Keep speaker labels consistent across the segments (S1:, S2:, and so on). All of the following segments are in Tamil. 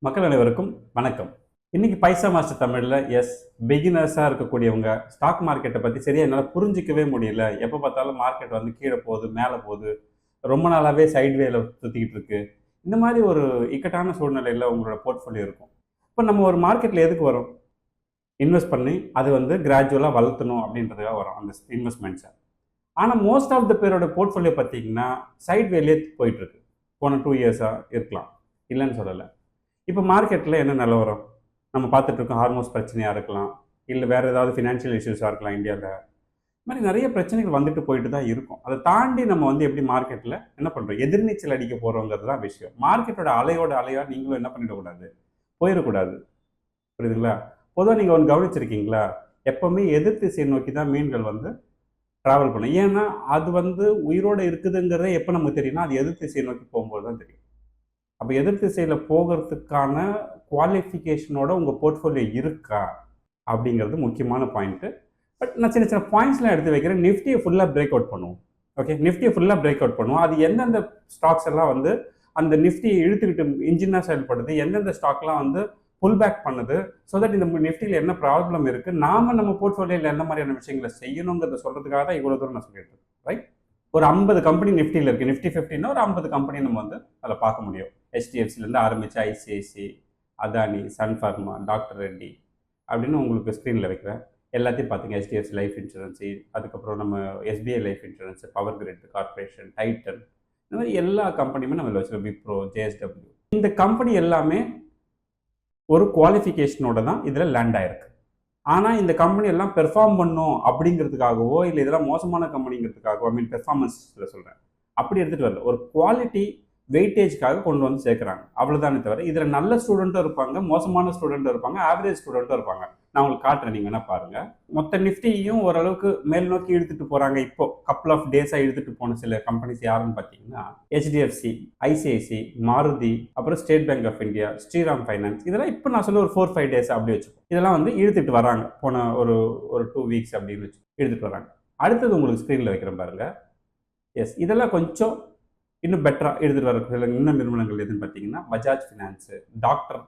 S1: மக்கள் அனைவருக்கும் வணக்கம். இன்னைக்கு பைசா மாஸ்டர் தமிழ்ல பிகினர்ஸா இருக்கக்கூடியவங்க ஸ்டாக் மார்க்கெட்டை பத்தி சரியா என்னால புரிஞ்சிக்கவே முடியல. எப்ப பார்த்தாலும் மார்க்கெட் வந்து கீழே போகுது, மேலே போகுது. ரொம்ப நாளாவே சைட்வேல சுத்திக்கிட்டு இருக்கு. இந்த மாதிரி ஒரு இக்கட்டான சூழ்நிலையில உங்களோட போர்ட்ஃபோலியோ இருக்கும். இப்போ நம்ம ஒரு மார்க்கெட்ல எதுக்கு வரோம்? இன்வெஸ்ட் பண்ணி அது வந்து கிராஜுவலா வளர்த்தணும் அப்படின்றதுக்காக வரோம் அந்த இன்வெஸ்ட்மெண்ட்ஸை. ஆனால் மோஸ்ட் ஆஃப் த பேரோட போர்ட்ஃபோலியோ பார்த்தீங்கன்னா சைட்வேலே போயிட்டு இருக்கு. போன 2 இயர்ஸா இருக்கலாம், இல்லைன்னு சொல்லலை. இப்போ மார்க்கெட்டில் என்ன நிலவரம் நம்ம பார்த்துட்டு இருக்கோம்? ஹார்மோஸ் பிரச்சனையாக இருக்கலாம், இல்லை வேறு ஏதாவது ஃபினான்ஷியல் இஷ்யூஸாக இருக்கலாம். இந்தியாவில் இது மாதிரி நிறைய பிரச்சனைகள் வந்துட்டு போயிட்டு தான் இருக்கும். அதை தாண்டி நம்ம வந்து எப்படி மார்க்கெட்டில் என்ன பண்ணுறோம், எதிர்நீச்சல் அடிக்க போகிறோங்கிறது தான் விஷயம். மார்க்கெட்டோட அலையாக நீங்களும் என்ன பண்ணிடக்கூடாது, போயிடக்கூடாது. புரியுதுங்களா? பொதுவாக நீங்கள் ஒன்று கவனிச்சிருக்கீங்களா? எப்போவுமே எதிர் திசையை நோக்கி தான் மீன்கள் வந்து ட்ராவல் பண்ணும். ஏன்னா அது வந்து உயிரோடு இருக்குதுங்கிறத எப்போ நமக்கு தெரியும்னா அது எதிர் திசையை நோக்கி போகும்போது தான் தெரியும். அப்போ எதிர் திசையில் போகிறதுக்கான குவாலிஃபிகேஷனோட உங்கள் போர்ட்ஃபோலியோ இருக்கா அப்படிங்கிறது முக்கியமான பாயிண்ட்டு. பட் நான் சின்ன சின்ன பாயிண்ட்ஸ்லாம் எடுத்து வைக்கிறேன். நிஃப்டியை ஃபுல்லாக பிரேக் அவுட் பண்ணுவோம். ஓகே, நிஃப்டியை ஃபுல்லாக பிரேக் அவுட் பண்ணுவோம். அது எந்தெந்த ஸ்டாக்ஸ் எல்லாம் வந்து அந்த நிஃப்டியை இழுத்துக்கிட்டு இன்ஜினாக செயல்படுது, எந்தெந்த ஸ்டாக்லாம் வந்து புல் பேக் பண்ணுது, ஸோ தட் இந்த நிஃப்டியில் என்ன ப்ராப்ளம் இருக்குது, நாம நம்ம போர்ட்ஃபோலியோவில் என்ன மாதிரியான விஷயங்களை செய்யணுங்கிறத சொல்கிறதுக்காக தான் இவ்வளோ தூரம் நான் சொல்லிட்டு இருக்கேன். ரைட்? ஒரு 50 கம்பெனி நிஃப்டியில் இருக்குது. நிஃப்டி 50ன்னா ஒரு 50 கம்பெனி நம்ம வந்து அதில் பார்க்க முடியும். HDFCலேருந்து ஆரம்பித்து ICICI, Adani, Sun Pharma, doctor Reddy அப்படின்னு உங்களுக்கு ஸ்க்ரீனில் வைக்கிறேன். எல்லாத்தையும் பார்த்தீங்க. HDFC லைஃப் இன்சூரன்ஸு, அதுக்கப்புறம் நம்ம SBI life insurance, power grid corporation, Titan, இந்த மாதிரி எல்லா கம்பெனியுமே நம்ம வச்சுருக்கோம். விப்ரோ, JSW. இந்த கம்பெனி எல்லாமே ஒரு குவாலிஃபிகேஷனோட தான் இதில் லேண்ட் ஆயிருக்கு. ஆனால் இந்த கம்பெனி எல்லாம் பெர்ஃபார்ம் பண்ணும் அப்படிங்கிறதுக்காகவோ இல்லை இதெல்லாம் மோசமான கம்பெனிங்கிறதுக்காகவோ, பெர்ஃபார்மன்ஸில் சொல்கிறேன், அப்படி எடுத்துகிட்டு வரல. ஒரு குவாலிட்டி வெயிட்டேஜ்க்காக கொண்டு வந்து சேர்க்குறாங்க, அவ்வளோதானே தவிர இதில் நல்ல ஸ்டூடெண்ட்டும் இருப்பாங்க, மோசமான ஸ்டூடெண்ட்டும் இருப்பாங்க, ஆவரேஜ் ஸ்டூடெண்ட்டும் இருப்பாங்க. நான் உங்களுக்கு காட்டுறேன், நீங்கள் வேணால் பாருங்கள். மொத்த நிஃப்டியும் ஓரளவுக்கு மேல் நோக்கி இழுத்துட்டு போகிறாங்க. இப்போ கப்புள் ஆஃப் டேஸாக இழுத்துட்டு போன சில கம்பெனிஸ் யாருன்னு பார்த்தீங்கன்னா HDFC, ICICI, மாருதி, அப்புறம் State Bank of India, Shriram Finance. இதெல்லாம் இப்போ நான் சொல்ல ஒரு 4-5 டேஸ் அப்படி வச்சுப்போம். இதெல்லாம் வந்து இழுத்துட்டு வராங்க. போன ஒரு 2 வீக்ஸ் அப்படின்னு வச்சு இழுத்துட்டு வராங்க. அடுத்தது உங்களுக்கு ஸ்க்ரீனில் வைக்கிறேன் பாருங்கள். இதெல்லாம் கொஞ்சம் இன்னும் பெட்டராக எடுத்துகிட்டு வர சில இன்னும் நிறுவனங்கள் எதுன்னு பார்த்தீங்கன்னா பஜாஜ் ஃபினான்ஸு, டாக்டர்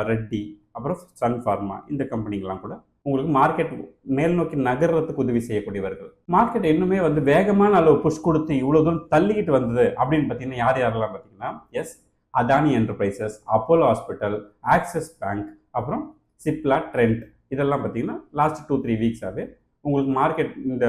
S1: ரெட்டி, அப்புறம் சன் ஃபார்மா. இந்த கம்பெனிகள்லாம் கூட உங்களுக்கு மார்க்கெட் மேல் நோக்கி நகர்றதுக்கு உதவி செய்யக்கூடியவர்கள். மார்க்கெட் இன்னுமே வந்து வேகமான அளவு புஷ் கொடுத்து இவ்வளோ தூரம் தள்ளிக்கிட்டு வந்தது அப்படின்னு பார்த்தீங்கன்னா யாரெல்லாம் பார்த்தீங்கன்னா Adani enterprises, Apollo hospital, axis bank, அப்புறம் சிப்லா, ட்ரெண்ட். இதெல்லாம் பார்த்தீங்கன்னா லாஸ்ட் 2-3 வீக்ஸாகவே உங்களுக்கு மார்க்கெட் இந்த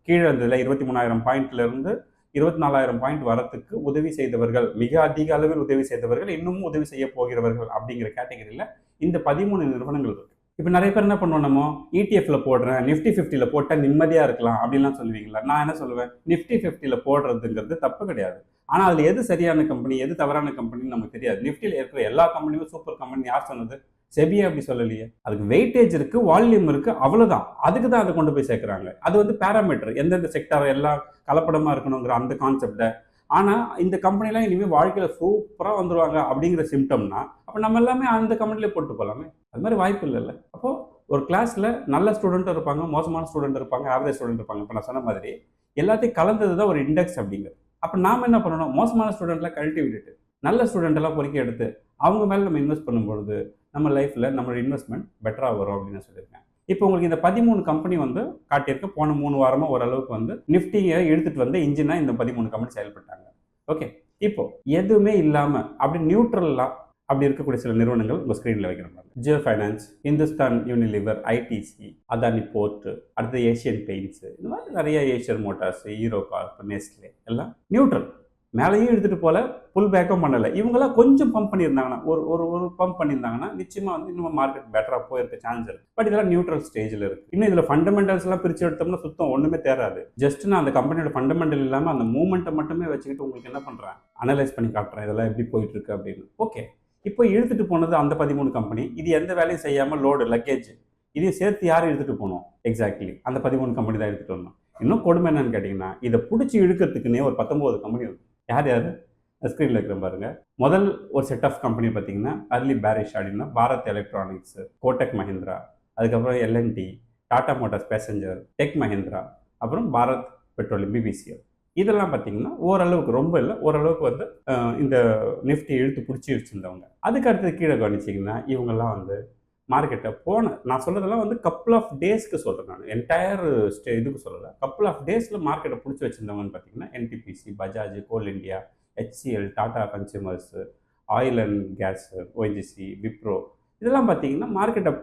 S1: கீழே இருந்ததில் 23,000 பாயிண்ட்லேருந்து 24,000 பாயிண்ட் வரத்துக்கு உதவி செய்தவர்கள், மிக அதிக அளவில் உதவி செய்தவர்கள், இன்னமும் உதவி செய்ய போகிறவர்கள் அப்படிங்கிற கேட்டகரியில் இந்த 13 நிறுவனங்கள் இருக்கு. இப்போ நிறைய பேர் என்ன பண்ணுவோம், நம்ம ETF போடுறேன், நிஃப்டி 50ல் போட்டால் நிம்மதியாக இருக்கலாம் அப்படின்லாம் சொல்லுவீங்களா? நான் என்ன சொல்லுவேன், நிஃப்டி 50ல் போடுறதுங்கிறது தப்பு கிடையாது. ஆனால் அதில் எது சரியான கம்பெனி, எது தவறான கம்பெனின்னு நமக்கு தெரியாது. நிஃப்டியில் இருக்கிற எல்லா கம்பெனியும் சூப்பர் கம்பெனி யார் சொன்னது? செபியா அப்படி சொல்லலையே. அதுக்கு வெயிட்டேஜ் இருக்கு, வால்யூம் இருக்கு, அவ்வளவுதான். அதுக்கு தான் அதை கொண்டு போய் சேர்க்குறாங்க. அது வந்து பேராமீட்டர், எந்தெந்த செக்டார் எல்லாம் கலப்படமா இருக்கணுங்கிற அந்த கான்செப்டை. ஆனால் இந்த கம்பெனிலாம் இனிமேல் வாழ்க்கையில் சூப்பராக வந்துருவாங்க அப்படிங்கிற சிம்டம்னா அப்போ நம்ம எல்லாமே அந்த கம்பெனிலே போட்டு போகலாமே. அது மாதிரி வாய்ப்பு இல்லைல்ல. அப்போ ஒரு கிளாஸில் நல்ல ஸ்டூடெண்ட்டும் இருப்பாங்க, மோசமான ஸ்டூடெண்ட் இருப்பாங்க, ஆவரேஜ் ஸ்டூடெண்ட் இருப்பாங்க. இப்போ நான் சொன்ன மாதிரி எல்லாத்தையும் கலந்தது தான் ஒரு இண்டெக்ஸ் அப்படிங்கிறது. அப்போ நாம் என்ன பண்ணணும், மோசமான ஸ்டூடெண்ட்லாம் கழட்டி விட்டுட்டு நல்ல ஸ்டூடெண்ட் எல்லாம் பொறுக்கி எடுத்து அவங்க மேலே நம்ம இன்வெஸ்ட் பண்ணும்பொழுது நம்ம லைஃப்பில் நம்மளோட இன்வெஸ்ட்மெண்ட் பெட்டராக வரும் அப்படின்னு நான் சொல்லியிருக்கேன். இப்போ உங்களுக்கு இந்த 13 கம்பெனி வந்து காட்டியிருக்க. போன 3 வாரமாக ஓரளவுக்கு வந்து நிஃப்டியை எடுத்துகிட்டு வந்து இன்ஜினாக இந்த 13 கம்பெனி செயல்பட்டாங்க. ஓகே, இப்போ எதுவுமே இல்லாமல் அப்படி நியூட்ரலாக அப்படி இருக்கக்கூடிய சில நிறுவனங்கள் உங்கள் ஸ்க்ரீனில் வைக்கிறோம். Jio Finance, Hindustan Unilever, ITC, Adani Port, அடுத்து ஏஷியன் பெயிண்ட்ஸு, இந்த மாதிரி நிறைய Asian Motors, Hero Corp, Nestle எல்லாம் நியூட்ரல். மேலேயும் எடுத்துகிட்டு போல, புல் பேக்கும் பண்ணலை. இவங்களாம் கொஞ்சம் பம்ப் பண்ணியிருந்தாங்கன்னா, ஒரு பம்ப் பண்ணியிருந்தாங்கன்னா நிச்சயமாக வந்து இன்னும் மார்க்கெட் பெட்டராக போயிருக்க சான்ஸ் இருக்குது. பட் இதெல்லாம் நியூட்ரல் ஸ்டேஜில் இருக்குது. இன்னும் இதில் ஃபண்டமெண்டல்ஸ் எல்லாம் பிரித்து எடுத்தோம்னா சுத்தம் ஒன்றுமே தேராது. ஜஸ்ட் நான் அந்த கம்பெனியோட ஃபண்டமெண்டல் இல்லாமல் அந்த மூவ்மெண்ட்டை மட்டுமே வச்சுக்கிட்டு உங்களுக்கு என்ன பண்ணுறேன், அனலைஸ் பண்ணி காட்டுறேன் இதெல்லாம் எப்படி போயிட்டு இருக்கு அப்படின்னு. ஓகே, இப்போ இழுத்துட்டு போனது அந்த 13 கம்பெனி. இது எந்த வேலையும் செய்யாமல் லோடு லக்கேஜ் இதையும் சேர்த்து யாரும் எடுத்துகிட்டு போகணும்? எக்ஸாக்ட்லி அந்த 13 கம்பெனி தான் எடுத்துகிட்டு வரணும். இன்னும் கொடுமை என்னன்னு கேட்டிங்கன்னா, இதை பிடிச்சி இழுக்கிறதுக்குன்னே ஒரு 19 கம்பெனி இருக்குது. யார் ஸ்க்ரீனில் இருக்கிற பாருங்க. முதல் ஒரு செட் ஆஃப் கம்பெனி பார்த்தீங்கன்னா அர்லி பேரிஷ் அப்படின்னா பாரத் எலக்ட்ரானிக்ஸ், கோட்டக் மஹிந்திரா, அதுக்கப்புறம் LNT, Tata Motors passenger, tech Mahindra, அப்புறம் பாரத் பெட்ரோலியம், BPCL. இதெல்லாம் பார்த்தீங்கன்னா ஓரளவுக்கு, ரொம்ப இல்லை, ஓரளவுக்கு வந்து இந்த நிஃப்டி இழுத்து பிடிச்சி வச்சுருந்தவங்க. அதுக்கு அடுத்தது கீழே கவனிச்சிங்கன்னா இவங்கெல்லாம் வந்து மார்க்கெட்டை நான் சொல்கிறதெல்லாம் வந்து கப்புள் ஆஃப் டேஸ்க்கு சொல்கிறேன். நான் என்டையர் இதுக்கு சொல்லலை. கப்புள் ஆஃப் டேஸில் மார்க்கெட்டை பிடிச்சி வச்சுருந்தவங்கன்னு பார்த்தீங்கன்னா NTPC, Bajaj, Coal India, HCL, Tata Consumers, oil and gas, ONGC, Wipro, இதெல்லாம் பார்த்தீங்கன்னா மார்க்கெட்டை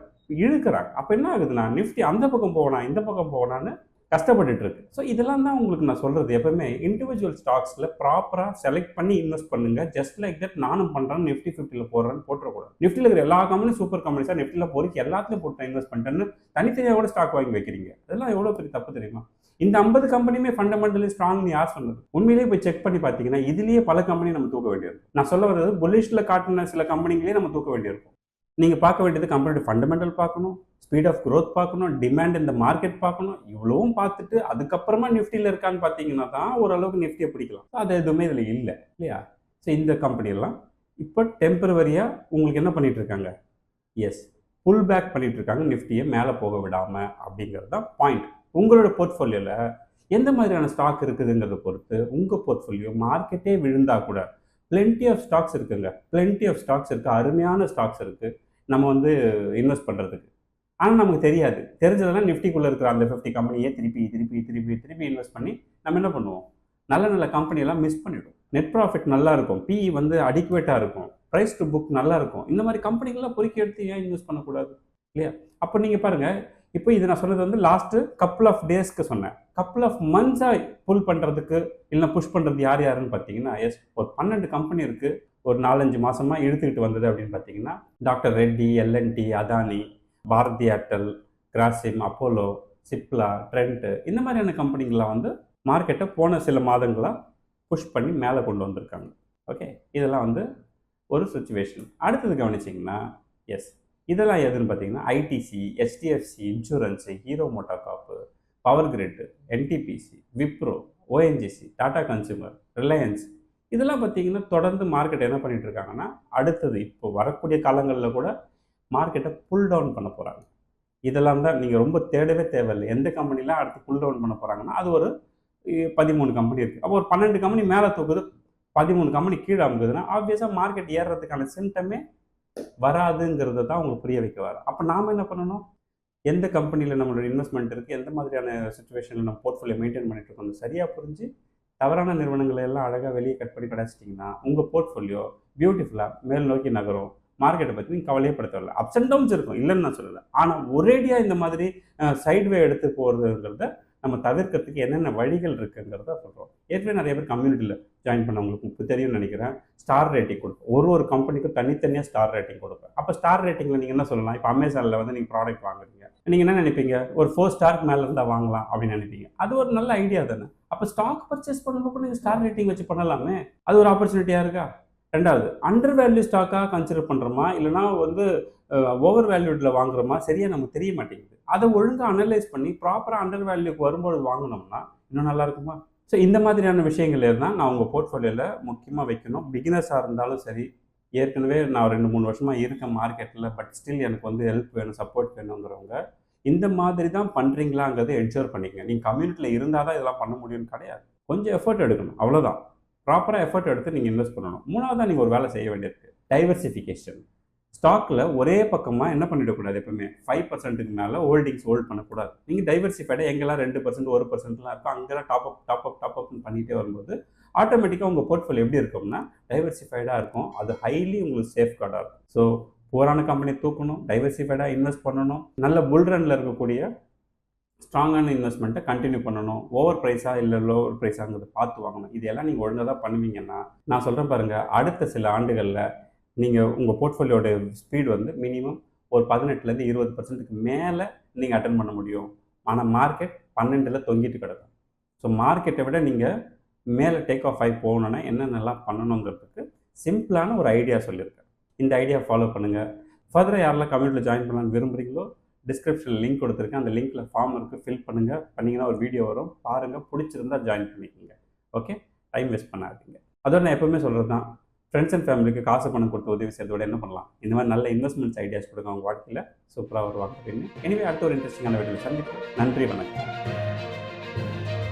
S1: இழுக்கிறாங்க. அப்போ என்ன ஆகுதுன்னா நிஃப்டி அந்த பக்கம் போகணா இந்த பக்கம் போகணான்னு கஷ்டப்பட்டுட்டு இருக்கு. ஸோ இதெல்லாம் தான் உங்களுக்கு நான் சொல்கிறது. எப்பவுமே இண்டிவிஜுவல் ஸ்டாக்ஸில் ப்ராப்பராக செலக்ட் பண்ணி இன்வெஸ்ட் பண்ணுங்க. ஜஸ்ட் லைக் தட் நானும் பண்ணுறேன், நிஃப்டி 50 போடுறேன்னு போட்டுறக்கூடாது. நிஃப்டியில் இருக்கிற எல்லா கம்பெனியும் சூப்பர் கம்பெனிஸாக நிஃப்டியில் போறீங்க, எல்லாத்துலையும் போட்டு இன்வெஸ்ட் பண்ணிட்டேன்னு தனித்தனியாக கூட ஸ்டாக் வாங்கி வைக்கிறீங்க. அதெல்லாம் எவ்வளோ பெரிய தப்பு தெரியுமா? இந்த 50 கம்பெனியுமே ஃபண்டமெண்டலி ஸ்ட்ராங்னு யார் சொன்னது? உண்மையிலேயே போய் செக் பண்ணி பார்த்தீங்கன்னா இதுலேயே பல கம்பெனி நம்ம தூக்க வேண்டியிருக்கும். நான் சொல்ல வர்றது புல்லிஷ்ல காட்டின சில கம்பெனிகளே நம்ம தூக்க வேண்டியிருக்கும். நீங்கள் பார்க்க வேண்டியது கம்பெனியோட ஃபண்டமெண்டல் பார்க்கணும், ஸ்பீட் ஆஃப் க்ரோத் பார்க்கணும், டிமாண்ட் இந்த மார்க்கெட் பார்க்கணும். இவ்வளவும் பார்த்துட்டு அதுக்கப்புறமா நிஃப்டியில் இருக்கான்னு பார்த்தீங்கன்னா தான் ஓரளவுக்கு நிஃப்டியை பிடிக்கலாம். அது எதுவுமே இதில் இல்லை இல்லையா? ஸோ இந்த கம்பெனியெல்லாம் இப்போ டெம்பரவரியாக உங்களுக்கு என்ன பண்ணிட்டு இருக்காங்க? எஸ், புல் பேக் பண்ணிட்டு இருக்காங்க, நிஃப்டியை மேலே போக விடாமல். அப்படிங்கிறது தான் பாயிண்ட். உங்களோட போர்ட்ஃபோலியோவில் எந்த மாதிரியான ஸ்டாக் இருக்குதுங்கிறத பொறுத்து உங்கள் போர்ட்ஃபோலியோ மார்க்கெட்டே விழுந்தா கூட பிளென்டி ஆஃப் ஸ்டாக்ஸ் இருக்குங்க. பிளென்டி ஆஃப் ஸ்டாக்ஸ் இருக்குது, அருமையான ஸ்டாக்ஸ் இருக்குது நம்ம வந்து இன்வெஸ்ட் பண்ணுறதுக்கு. ஆனால் நமக்கு தெரியாது. தெரிஞ்சதெல்லாம் நிஃப்டிக்குள்ளே இருக்கிற அந்த 50 கம்பெனியே திருப்பி திருப்பி திருப்பி திருப்பி இன்வெஸ்ட் பண்ணி நம்ம என்ன பண்ணுவோம்? நல்ல நல்ல கம்பெனியெல்லாம் மிஸ் பண்ணிவிடும். நெட் ப்ராஃபிட் நல்லா இருக்கும், பிஇ வந்து அடிக்குவேட்டாக இருக்கும், ப்ரைஸ் டு புக் நல்லா இருக்கும். இந்த மாதிரி கம்பெனிகள்லாம் பொறுக்கி எடுத்து ஏன் இன்வெஸ்ட் பண்ணக்கூடாது இல்லையா? அப்போ நீங்கள் பாருங்கள், இப்போ இது நான் சொன்னது வந்து லாஸ்ட்டு கப்புள் ஆஃப் டேஸ்க்கு சொன்னேன். கப்புள் ஆஃப் மந்த்ஸாக புல் பண்ணுறதுக்கு இல்லை புஷ் பண்ணுறது யார் யாருன்னு பார்த்தீங்கன்னா, எஸ், ஒரு 12 கம்பெனி இருக்குது. ஒரு 4-5 மாதமாக இழுத்துக்கிட்டு வந்தது அப்படின்னு பார்த்தீங்கன்னா doctor Reddy, L N T, Adani, Bharti Airtel, Grasim, Apollo, Cipla, Trent, இந்த மாதிரியான கம்பெனிகள்லாம் வந்து மார்க்கெட்டை போன சில மாதங்களாக புஷ் பண்ணி மேலே கொண்டு வந்திருக்காங்க. ஓகே, இதெல்லாம் வந்து ஒரு சுச்சுவேஷன். அடுத்தது கவனிச்சிங்கன்னா, எஸ், இதெல்லாம் எதுன்னு பார்த்தீங்கன்னா ITC, HDFC Insurance, Hero MotoCorp, Power Grid, NTPC, Wipro, ONGC, Tata Consumer, Reliance, இதெல்லாம் பார்த்தீங்கன்னா தொடர்ந்து மார்க்கெட் என்ன பண்ணிட்டு இருக்காங்கன்னா அடுத்தது இப்போ வரக்கூடிய காலங்களில் கூட மார்க்கெட்டை புல் டவுன் பண்ண போகிறாங்க. இதெல்லாம் தான் நீங்கள் ரொம்ப தேடவே தேவையில்லை. எந்த கம்பெனிலாம் அடுத்து புல் டவுன் பண்ண போகிறாங்கன்னா அது ஒரு 13 கம்பெனி இருக்குது. அப்போ ஒரு 12 கம்பெனி மேலே தூக்குது, 13 கம்பெனி கீழே அமுக்குதுன்னா ஆப்வியஸாக மார்க்கெட் ஏறுறதுக்கான சிம்டமே வராதுங்கிறத தான் உங்களுக்கு புரிய வைக்க வர. அப்போ நாம் என்ன பண்ணணும்? எந்த கம்பெனியில் நம்மளோட இன்வெஸ்ட்மெண்ட் இருக்குது, எந்த மாதிரியான சுச்சுவேஷனில் நம்ம போர்ட்ஃபோலியோ மெயின்டைன் பண்ணிட்டு இருக்கோம் சரியாக புரிஞ்சு தவறான நிறுவனங்களை எல்லாம் அழகாக வெளியே கட் பண்ணி கிடச்சிட்டிங்கன்னா உங்கள் போர்ட்ஃபோலியோ பியூட்டிஃபுல்லாக மேல் நோக்கி நகரும். மார்க்கெட்டை பற்றி நீங்கள் கவலையப்படுத்தவில்லை. அப்ஸ் அண்ட் டவுன்ஸ் இருக்கும், இல்லைன்னு நான் சொல்லலை. ஆனால் ஒரேடியாக இந்த மாதிரி சைட்வே எடுத்து போகிறதுங்கிறத நம்ம தவிர்க்கிறதுக்கு என்னென்ன வழிகள் இருக்குங்கிறத சொல்கிறோம். ஏற்கனவே நிறைய பேர் கம்யூனிட்டியில் ஜாயின் பண்ணவங்களுக்கு இப்போ தெரியும்னு நினைக்கிறேன். ஸ்டார் ரேட்டிங் கொடுப்பேன். ஒரு கம்பெனிக்கும் தனித்தனியாக ஸ்டார் ரேட்டிங் கொடுப்பேன். அப்போ ஸ்டார் ரேட்டிங்கில் நீங்கள் என்ன சொல்லலாம்? இப்போ அமேசானில் வந்து நீங்கள் ப்ராடக்ட் வாங்குறீங்க, நீங்கள் என்ன நினைப்பீங்க? ஒரு 4 ஸ்டாருக்கு மேலே இருந்தால் வாங்கலாம் அப்படின்னு நினைப்பீங்க. அது ஒரு நல்ல ஐடியா தானே. அப்போ ஸ்டாக் பர்ச்சேஸ் பண்ணும்போது நீங்கள் ஸ்டார் ரேட்டிங் வச்சு பண்ணலாமே. அது ஒரு ஆப்பர்ச்சுனிட்டியாக இருக்கா? ரெண்டாவது, அண்டர் வேல்யூ ஸ்டாக்காக கன்சிடர் பண்ணுறோமா இல்லைனா வந்து ஓவர் வேல்யூடில் வாங்குறோமா சரியாக நமக்கு தெரிய மாட்டேங்குது. அதை ஒழுங்காக அனலைஸ் பண்ணி ப்ராப்பராக அண்டர் வேல்யூக்கு வரும்போது வாங்கினோம்னா இன்னும் நல்லா இருக்குமா? ஸோ இந்த மாதிரியான விஷயங்கள் தான் நான் உங்கள் போர்ட்ஃபோலியோவில் முக்கியமாக வைக்கணும். பிகினர்ஸாக இருந்தாலும் சரி, ஏற்கனவே நான் 2-3 வருஷமாக இருக்கேன் மார்க்கெட்டில், பட் ஸ்டில் எனக்கு வந்து ஹெல்ப் வேணும், சப்போர்ட் வேணுங்கிறவங்க இந்த மாதிரி தான் பண்ணுறீங்களாங்கிறத என்ஷூர் பண்ணிக்கங்க. நீங்கள் கம்யூனிட்டியில் இருந்தால் தான் இதெல்லாம் பண்ண முடியும்னு கிடையாது. கொஞ்சம் எஃபர்ட் எடுக்கணும், அவ்வளோதான். ப்ராப்பராக எஃபர்ட் எடுத்து நீங்கள் இன்வெஸ்ட் பண்ணணும். மூணாவதாக நீங்கள் ஒரு வேலை செய்ய வேண்டியிருக்கு, டைவர்சிஃபிகேஷன். ஸ்டாக்கில் ஒரே பக்கமாக என்ன பண்ணிடக்கூடாது, எப்பவுமே 5%க்கு மேலே ஹோல்டிங்ஸ் ஹோல்ட் பண்ணக்கூடாது. நீங்கள் டைவர்சிஃபைடாக எங்கெல்லாம் 2%, 1%லாம் இருக்கும் அங்கெல்லாம் டாப் அப் பண்ணிகிட்டே வரும்போது ஆட்டோமேட்டிக்காக உங்கள் போர்ட்ஃபோலியோ எப்படி இருக்கும்னா டைவர்சிஃபைடாக இருக்கும். அது ஹைலி உங்களுக்கு சேஃப்கார்டாக இருக்கும். ஸோ போரான கம்பெனி தூக்கணும், டைவர்சிஃபைடாக இன்வெஸ்ட் பண்ணணும், நல்ல புல் ரனில் இருக்கக்கூடிய ஸ்ட்ராங்கான இன்வெஸ்ட்மெண்ட்டை கண்டினியூ பண்ணணும். ஓவர் ப்ரைஸாக இல்லை லோவர் ப்ரைஸாங்கிறத பார்த்து வாங்கணும். இதெல்லாம் நீங்கள் ஒழுங்காக தான் பண்ணுவீங்கன்னா நான் சொல்கிறேன் பாருங்கள், அடுத்த சில ஆண்டுகளில் நீங்கள் உங்கள் போர்ட்ஃபோலியோட ஸ்பீட் வந்து மினிமம் ஒரு 18% 20%க்கு மேலே நீங்கள் அட்டன் பண்ண முடியும். ஆனால் மார்க்கெட் 12 தொங்கிட்டு கிடக்கும். ஸோ மார்க்கெட்டை விட நீங்கள் மேலே டேக் ஆஃப் ஆகி போகணுன்னா என்னென்னலாம் பண்ணணுங்கிறதுக்கு சிம்பிளான ஒரு ஐடியா சொல்லியிருக்கேன். இந்த ஐடியா ஃபாலோ பண்ணுங்கள். ஃபர்தராக யாரெல்லாம் கம்யூனிட்டியில் ஜாயின் பண்ணலான்னு விரும்புகிறீங்களோ டிஸ்கிரிப்ஷனில் லிங்க் கொடுத்துருக்கேன். அந்த லிங்க்கில் ஃபார்ம் இருக்குது, ஃபில் பண்ணுங்கள். பண்ணிங்கன்னா ஒரு வீடியோ வரும், பாருங்கள், பிடிச்சிருந்தா ஜாயின் பண்ணிக்கோங்க. ஓகே, டைம் வேஸ்ட் பண்ணாதீங்க. அதோட நான் எப்போவுமே சொல்கிறது தான், ஃப்ரெண்ட்ஸ் அண்ட் ஃபேமிலிக்கு காசு பணம் கொடுத்து உதவி செய்யறதோட என்ன பண்ணலாம், இந்த மாதிரி நல்ல இன்வெஸ்ட்மெண்ட்ஸ் ஐடியாஸ் கொடுங்க, அவங்க வாழ்க்கையில் சூப்பராக வருவாங்க அப்படின்னு. எனவே அடுத்த ஒரு இன்ட்ரெஸ்டிங்கான வீடியோ சந்திப்போம். நன்றி, வணக்கம்.